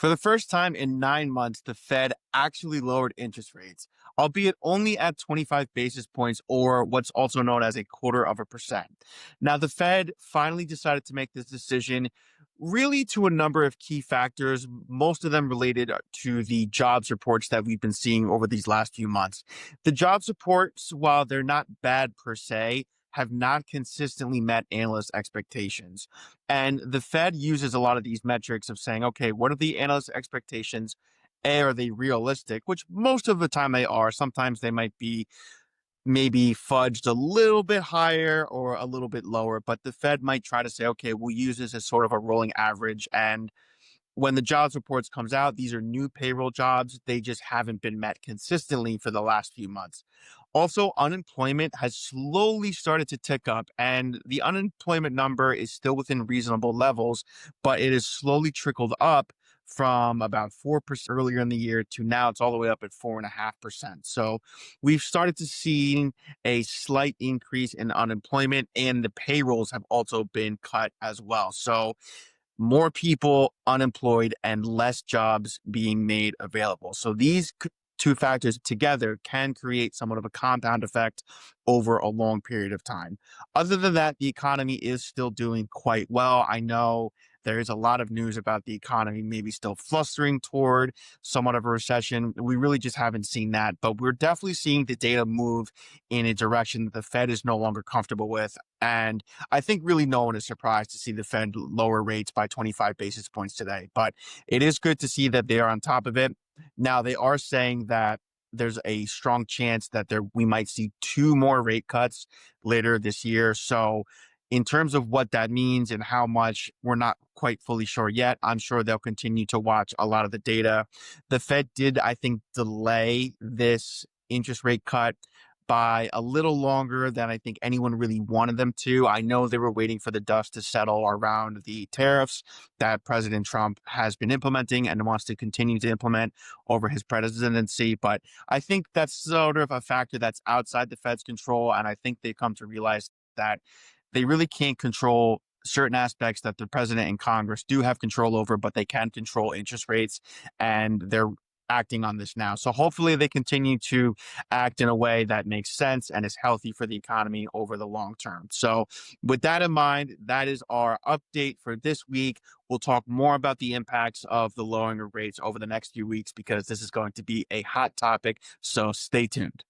For the first time in 9 months, the Fed actually lowered interest rates, albeit only at 25 basis points, or what's also known as a quarter of a percent. Now, the Fed finally decided to make this decision really to a number of key factors, most of them related to the jobs reports that we've been seeing over these last few months. The jobs reports, while they're not bad per se, have not consistently met analyst expectations. And the Fed uses a lot of these metrics of saying, okay, what are the analyst expectations? A, are they realistic? Which most of the time they are. Sometimes they might be maybe fudged a little bit higher or a little bit lower, but the Fed might try to say, okay, we'll use this as sort of a rolling average. And when the jobs reports comes out, these are new payroll jobs. They just haven't been met consistently for the last few months. Also, unemployment has slowly started to tick up, and the unemployment number is still within reasonable levels, but it has slowly trickled up from about 4% earlier in the year to now it's all the way up at 4.5%. So we've started to see a slight increase in unemployment, and the payrolls have also been cut as well. So more people unemployed and less jobs being made available. So these two factors together can create somewhat of a compound effect over a long period of time. Other than that, the economy is still doing quite well. I know there is a lot of news about the economy maybe still flustering toward somewhat of a recession. We really just haven't seen that, but we're definitely seeing the data move in a direction that the Fed is no longer comfortable with. And I think really no one is surprised to see the Fed lower rates by 25 basis points today, but it is good to see that they are on top of it. Now, they are saying that there's a strong chance that we might see two more rate cuts later this year. So in terms of what that means and how much, we're not quite fully sure yet. I'm sure they'll continue to watch a lot of the data. The Fed did, I think, delay this interest rate cut by a little longer than I think anyone really wanted them to. I know they were waiting for the dust to settle around the tariffs that President Trump has been implementing and wants to continue to implement over his presidency. But I think that's sort of a factor that's outside the Fed's control. And I think they've come to realize that they really can't control certain aspects that the president and Congress do have control over, but they can control interest rates, and they're acting on this now. So hopefully they continue to act in a way that makes sense and is healthy for the economy over the long term. So with that in mind, that is our update for this week. We'll talk more about the impacts of the lowering of rates over the next few weeks because this is going to be a hot topic. So stay tuned.